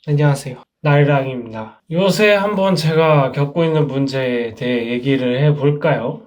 안녕하세요. 나리랑입니다. 요새 한번 제가 겪고 있는 문제에 대해 얘기를 해볼까요?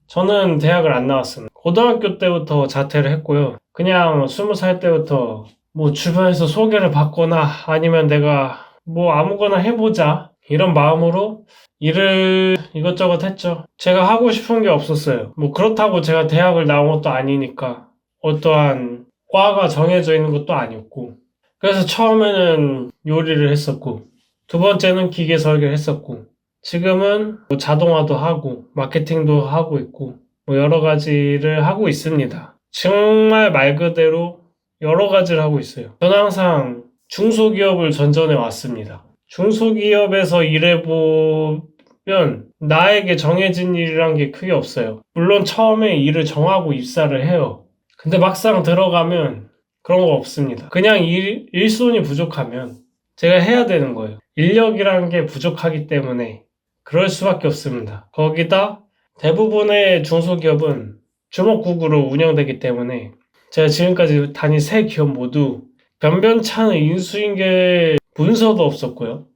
저는 대학을 안 나왔습니다. 고등학교 때부터 자퇴를 했고요. 그냥 20살 때부터 뭐 주변에서 소개를 받거나 아니면 내가 뭐 아무거나 해보자 이런 마음으로 일을 이것저것 했죠. 제가 하고 싶은 게 없었어요. 뭐 그렇다고 제가 대학을 나온 것도 아니니까 어떠한 과가 정해져 있는 것도 아니었고 그래서 처음에는 요리를 했었고, 두 번째는 기계 설계를 했었고, 지금은 뭐 자동화도 하고, 마케팅도 하고 있고, 뭐 여러 가지를 하고 있습니다. 정말 말 그대로 여러 가지를 하고 있어요. 저는 항상 중소기업을 전전해 왔습니다. 중소기업에서 일해보면 나에게 정해진 일이란 게 크게 없어요. 물론 처음에 일을 정하고 입사를 해요. 근데 막상 들어가면 그런 거 없습니다. 그냥 일손이 부족하면 제가 해야 되는 거예요. 인력이라는 게 부족하기 때문에 그럴 수밖에 없습니다. 거기다 대부분의 중소기업은 주먹국으로 운영되기 때문에 제가 지금까지 다닌 세 기업 모두 변변찮은 인수인계 문서도 없었고요.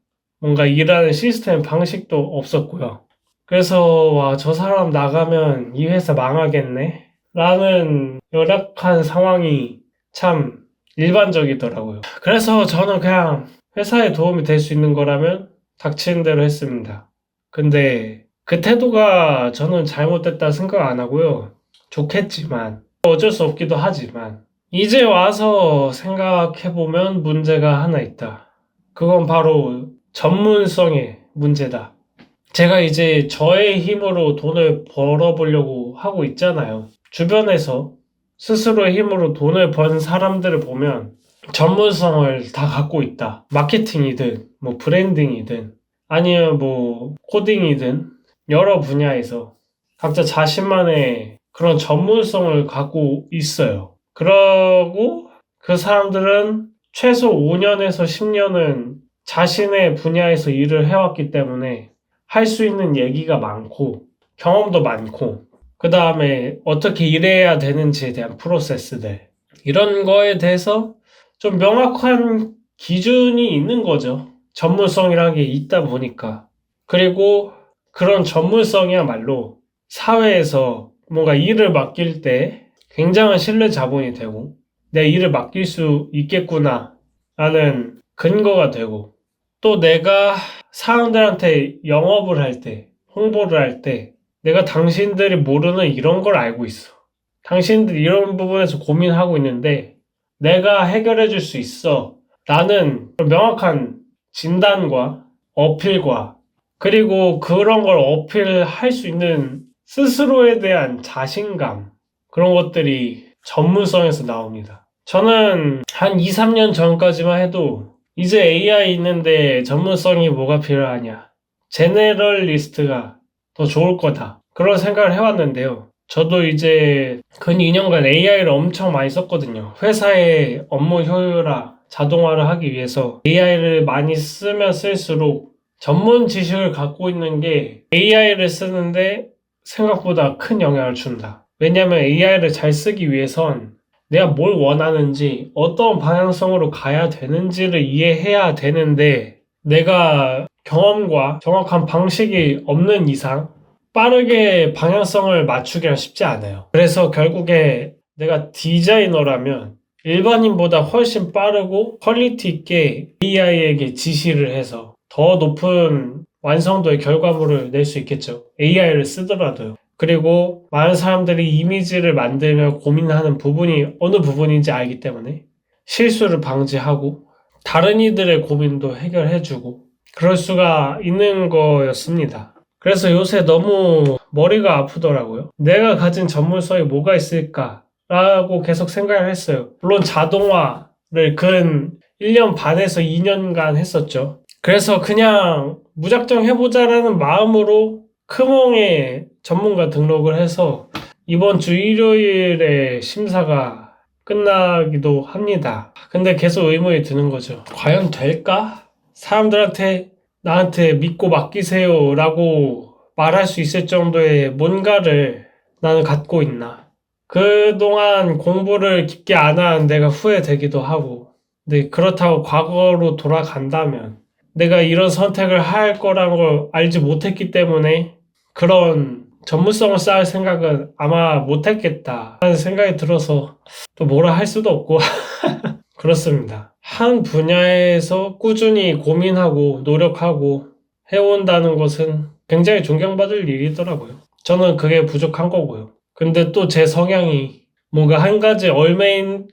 뭔가 일하는 시스템 방식도 없었고요. 그래서 와, 저 사람 나가면 이 회사 망하겠네? 라는 열악한 상황이 참 일반적이더라고요. 그래서 저는 그냥 회사에 도움이 될 수 있는 거라면 닥치는 대로 했습니다. 근데 그 태도가 저는 잘못됐다 생각 안 하고요. 좋겠지만 어쩔 수 없기도 하지만 이제 와서 생각해보면 문제가 하나 있다. 그건 바로 전문성의 문제다. 제가 이제 저의 힘으로 돈을 벌어보려고 하고 있잖아요. 주변에서 스스로의 힘으로 돈을 번 사람들을 보면 전문성을 다 갖고 있다. 마케팅이든, 뭐 브랜딩이든, 아니면 뭐 코딩이든, 여러 분야에서 각자 자신만의 그런 전문성을 갖고 있어요. 그러고 그 사람들은 최소 5년에서 10년은 자신의 분야에서 일을 해왔기 때문에 할 수 있는 얘기가 많고, 경험도 많고, 그 다음에 어떻게 일해야 되는지에 대한 프로세스들. 이런 거에 대해서 좀 명확한 기준이 있는 거죠. 전문성이라는 게 있다 보니까. 그리고 그런 전문성이야말로 사회에서 뭔가 일을 맡길 때 굉장한 신뢰 자본이 되고, 내 일을 맡길 수 있겠구나 라는 근거가 되고, 또 내가 사람들한테 영업을 할 때, 홍보를 할 때, 내가 당신들이 모르는 이런 걸 알고 있어. 당신들이 이런 부분에서 고민하고 있는데, 내가 해결해 줄 수 있어. 라는 명확한 진단과 어필과, 그리고 그런 걸 어필할 수 있는 스스로에 대한 자신감, 그런 것들이 전문성에서 나옵니다. 저는 한 2, 3년 전까지만 해도 이제 AI 있는데 전문성이 뭐가 필요하냐. 제네럴리스트가 더 좋을 거다. 그런 생각을 해왔는데요. 저도 이제 근 2년간 AI를 엄청 많이 썼거든요. 회사의 업무 효율화, 자동화를 하기 위해서 AI를 많이 쓰면 쓸수록 전문 지식을 갖고 있는 게 AI를 쓰는데 생각보다 큰 영향을 준다. 왜냐하면 AI를 잘 쓰기 위해선 내가 뭘 원하는지, 어떤 방향성으로 가야 되는지를 이해해야 되는데, 내가 경험과 정확한 방식이 없는 이상, 빠르게 방향성을 맞추기가 쉽지 않아요. 그래서 결국에 내가 디자이너라면, 일반인보다 훨씬 빠르고 퀄리티 있게 AI에게 지시를 해서 더 높은 완성도의 결과물을 낼 수 있겠죠. AI를 쓰더라도요. 그리고 많은 사람들이 이미지를 만들며 고민하는 부분이 어느 부분인지 알기 때문에 실수를 방지하고 다른 이들의 고민도 해결해주고 그럴 수가 있는 거였습니다. 그래서 요새 너무 머리가 아프더라고요. 내가 가진 전문성이 뭐가 있을까라고 계속 생각을 했어요. 물론 자동화를 근 1년 반에서 2년간 했었죠. 그래서 그냥 무작정 해보자라는 마음으로 크몽에 전문가 등록을 해서 이번 주 일요일에 심사가 끝나기도 합니다. 근데 계속 의문이 드는 거죠. 과연 될까? 사람들한테 나한테 믿고 맡기세요 라고 말할 수 있을 정도의 뭔가를 나는 갖고 있나? 그동안 공부를 깊게 안 한 내가 후회되기도 하고 근데 그렇다고 과거로 돌아간다면 내가 이런 선택을 할 거라는 걸 알지 못했기 때문에 그런 전문성을 쌓을 생각은 아마 못했겠다 하는 생각이 들어서 또 뭐라 할 수도 없고 그렇습니다. 한 분야에서 꾸준히 고민하고 노력하고 해온다는 것은 굉장히 존경받을 일이더라고요. 저는 그게 부족한 거고요. 근데 또 제 성향이 뭔가 한 가지 얽매인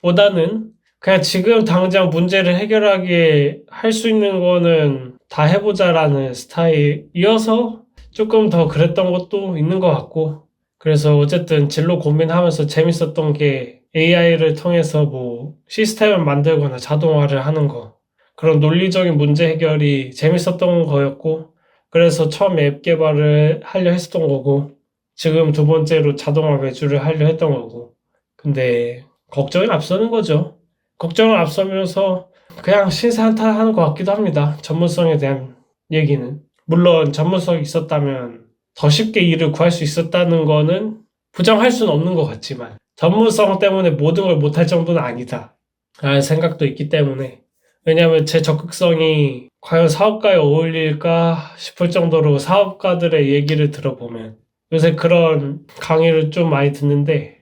것보다는 그냥 지금 당장 문제를 해결하게 할 수 있는 거는 다 해보자라는 스타일이어서 조금 더 그랬던 것도 있는 것 같고, 그래서 어쨌든 진로 고민하면서 재밌었던 게 AI를 통해서 뭐 시스템을 만들거나 자동화를 하는 거, 그런 논리적인 문제 해결이 재밌었던 거였고, 그래서 처음 앱 개발을 하려 했었던 거고, 지금 두 번째로 자동화 외주를 하려 했던 거고. 근데 걱정이 앞서는 거죠. 걱정을 앞서면서 그냥 신사한탄하는 것 같기도 합니다. 전문성에 대한 얘기는. 물론 전문성이 있었다면 더 쉽게 일을 구할 수 있었다는 거는 부정할 수는 없는 것 같지만 전문성 때문에 모든 걸 못할 정도는 아니다 라는 생각도 있기 때문에, 왜냐하면 제 적극성이 과연 사업가에 어울릴까 싶을 정도로 사업가들의 얘기를 들어보면 요새 그런 강의를 좀 많이 듣는데,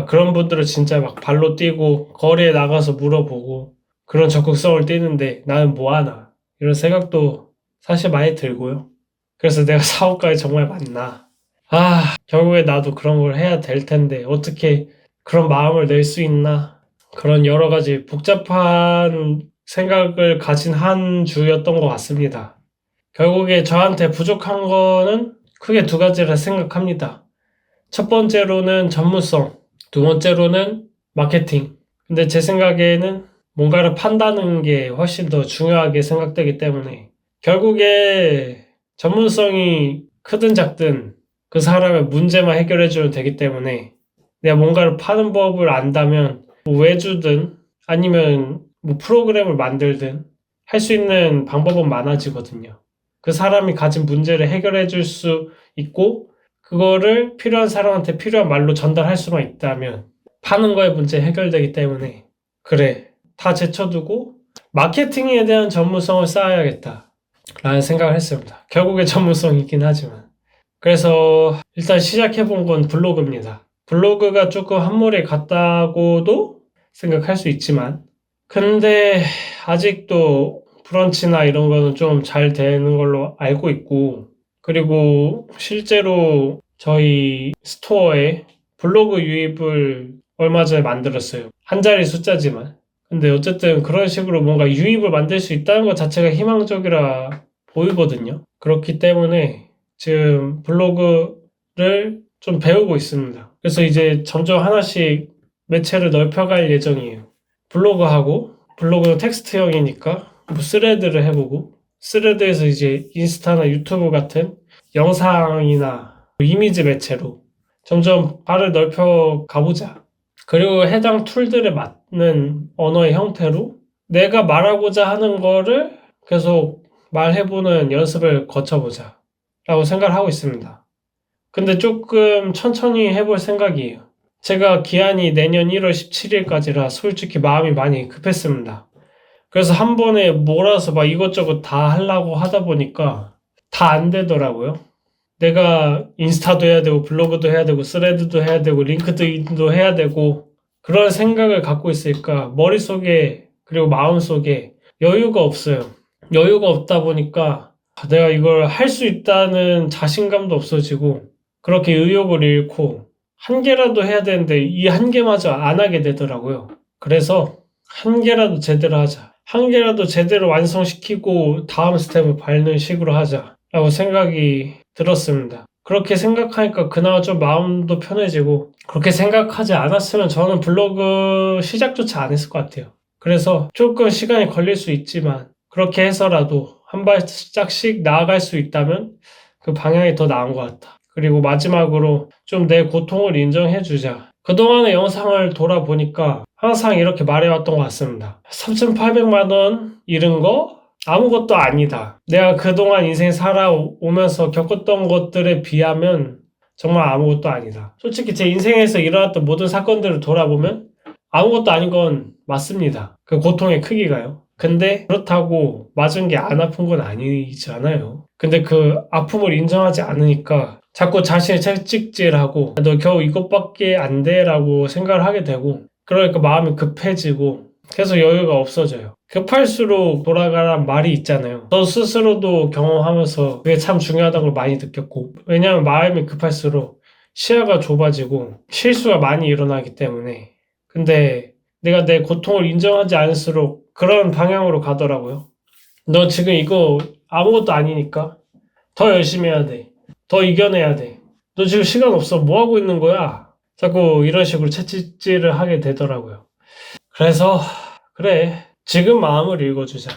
그런 분들은 진짜 막 발로 뛰고 거리에 나가서 물어보고 그런 적극성을 띠는데 나는 뭐하나 이런 생각도 사실 많이 들고요. 그래서 내가 사업가에 정말 맞나, 결국에 나도 그런 걸 해야 될 텐데 어떻게 그런 마음을 낼 수 있나, 그런 여러 가지 복잡한 생각을 가진 한 주였던 것 같습니다. 결국에 저한테 부족한 거는 크게 두 가지라 생각합니다. 첫 번째로는 전문성, 두 번째로는 마케팅. 근데 제 생각에는 뭔가를 판다는 게 훨씬 더 중요하게 생각되기 때문에 결국에 전문성이 크든 작든 그 사람의 문제만 해결해주면 되기 때문에, 내가 뭔가를 파는 법을 안다면 뭐 외주든 아니면 뭐 프로그램을 만들든 할 수 있는 방법은 많아지거든요. 그 사람이 가진 문제를 해결해 줄 수 있고 그거를 필요한 사람한테 필요한 말로 전달할 수만 있다면 파는 거의 문제 해결되기 때문에, 그래, 다 제쳐두고 마케팅에 대한 전문성을 쌓아야겠다 라는 생각을 했습니다. 결국에 전문성이긴 하지만. 그래서 일단 시작해본 건 블로그입니다. 블로그가 조금 한물에 갔다고도 생각할 수 있지만, 근데 아직도 브런치나 이런 거는 좀 잘 되는 걸로 알고 있고, 그리고 실제로 저희 스토어에 블로그 유입을 얼마 전에 만들었어요. 한 자리 숫자지만. 근데 어쨌든 그런 식으로 뭔가 유입을 만들 수 있다는 것 자체가 희망적이라 보이거든요. 그렇기 때문에 지금 블로그를 좀 배우고 있습니다. 그래서 이제 점점 하나씩 매체를 넓혀갈 예정이에요. 블로그하고, 블로그는 텍스트형이니까 뭐 스레드를 해보고, 스레드에서 이제 인스타나 유튜브 같은 영상이나 이미지 매체로 점점 발을 넓혀 가보자. 그리고 해당 툴들에 맞는 언어의 형태로 내가 말하고자 하는 거를 계속 말해보는 연습을 거쳐보자 라고 생각을 하고 있습니다. 근데 조금 천천히 해볼 생각이에요. 제가 기한이 내년 1월 17일까지라 솔직히 마음이 많이 급했습니다. 그래서 한 번에 몰아서 막 이것저것 다 하려고 하다 보니까 다 안 되더라고요. 내가 인스타도 해야 되고 블로그도 해야 되고 스레드도 해야 되고 링크드인도 해야 되고 그런 생각을 갖고 있으니까 머릿속에 그리고 마음속에 여유가 없어요. 여유가 없다 보니까 내가 이걸 할 수 있다는 자신감도 없어지고 그렇게 의욕을 잃고 한 개라도 해야 되는데 이 한 개마저 안 하게 되더라고요. 그래서 한 개라도 제대로 하자. 한 개라도 제대로 완성시키고 다음 스텝을 밟는 식으로 하자라고 생각이 들었습니다. 그렇게 생각하니까 그나마 좀 마음도 편해지고, 그렇게 생각하지 않았으면 저는 블로그 시작조차 안 했을 것 같아요. 그래서 조금 시간이 걸릴 수 있지만 그렇게 해서라도 한 발짝씩 나아갈 수 있다면 그 방향이 더 나은 것 같다. 그리고 마지막으로 좀 내 고통을 인정해주자. 그동안의 영상을 돌아보니까 항상 이렇게 말해왔던 것 같습니다. 3,800만 원 잃은 거 아무것도 아니다. 내가 그동안 인생 살아오면서 겪었던 것들에 비하면 정말 아무것도 아니다. 솔직히 제 인생에서 일어났던 모든 사건들을 돌아보면 아무것도 아닌 건 맞습니다. 그 고통의 크기가요. 근데 그렇다고 맞은 게 안 아픈 건 아니잖아요. 근데 그 아픔을 인정하지 않으니까 자꾸 자신을 채찍질하고 너 겨우 이것밖에 안 돼라고 생각을 하게 되고 그러니까 마음이 급해지고 계속 여유가 없어져요. 급할수록 돌아가란 말이 있잖아요. 저 스스로도 경험하면서 그게 참 중요하다는 걸 많이 느꼈고 왜냐하면 마음이 급할수록 시야가 좁아지고 실수가 많이 일어나기 때문에 근데 내가 내 고통을 인정하지 않을수록 그런 방향으로 가더라고요. 너 지금 이거 아무것도 아니니까 더 열심히 해야 돼. 더 이겨내야 돼. 너 지금 시간 없어. 뭐 하고 있는 거야? 자꾸 이런 식으로 채찍질을 하게 되더라고요. 그래서 그래. 지금 마음을 읽어주자.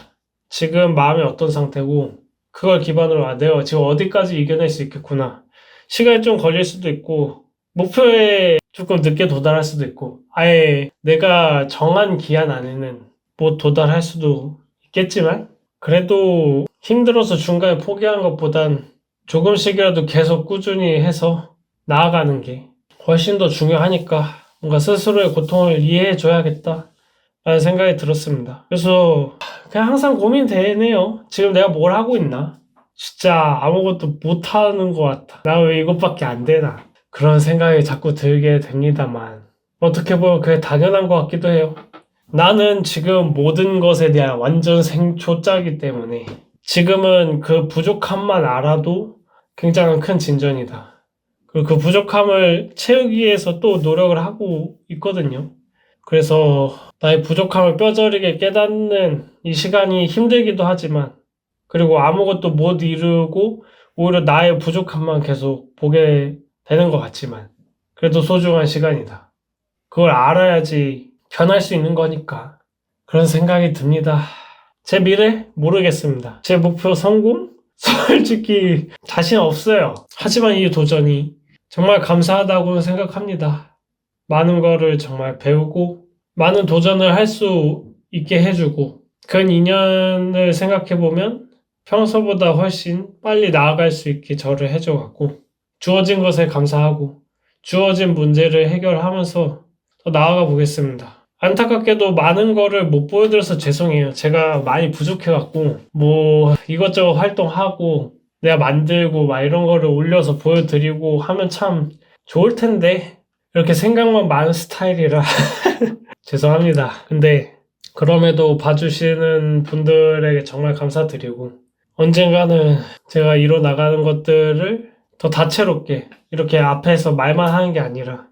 지금 마음이 어떤 상태고 그걸 기반으로 내가 지금 어디까지 이겨낼 수 있겠구나. 시간이 좀 걸릴 수도 있고 목표에 조금 늦게 도달할 수도 있고 아예 내가 정한 기한 안에는 못 도달할 수도 있겠지만 그래도 힘들어서 중간에 포기하는 것보단 조금씩이라도 계속 꾸준히 해서 나아가는 게 훨씬 더 중요하니까 뭔가 스스로의 고통을 이해해 줘야겠다 라는 생각이 들었습니다. 그래서 그냥 항상 고민되네요. 지금 내가 뭘 하고 있나? 진짜 아무것도 못하는 것 같아. 나 왜 이것밖에 안 되나? 그런 생각이 자꾸 들게 됩니다만 어떻게 보면 그게 당연한 것 같기도 해요. 나는 지금 모든 것에 대한 완전 생초짜이기 때문에 지금은 그 부족함만 알아도 굉장히 큰 진전이다. 그리고 그 부족함을 채우기 위해서 또 노력을 하고 있거든요. 그래서 나의 부족함을 뼈저리게 깨닫는 이 시간이 힘들기도 하지만 그리고 아무것도 못 이루고 오히려 나의 부족함만 계속 보게 되는 것 같지만 그래도 소중한 시간이다. 그걸 알아야지 변할 수 있는 거니까 그런 생각이 듭니다. 제 미래 모르겠습니다. 제 목표 성공? 솔직히 자신 없어요. 하지만 이 도전이 정말 감사하다고 생각합니다. 많은 거를 정말 배우고 많은 도전을 할 수 있게 해주고 근 2년을 생각해보면 평소보다 훨씬 빨리 나아갈 수 있게 저를 해줘갖고 주어진 것에 감사하고 주어진 문제를 해결하면서 더 나아가 보겠습니다. 안타깝게도 많은 거를 못 보여드려서 죄송해요. 제가 많이 부족해갖고 뭐 이것저것 활동하고 내가 만들고 막 이런 거를 올려서 보여드리고 하면 참 좋을 텐데 이렇게 생각만 많은 스타일이라 죄송합니다. 근데 그럼에도 봐주시는 분들에게 정말 감사드리고 언젠가는 제가 이뤄나가는 것들을 더 다채롭게 이렇게 앞에서 말만 하는 게 아니라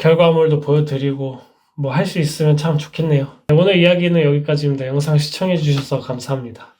결과물도 보여드리고 뭐 할 수 있으면 참 좋겠네요. 오늘 이야기는 여기까지입니다. 영상 시청해주셔서 감사합니다.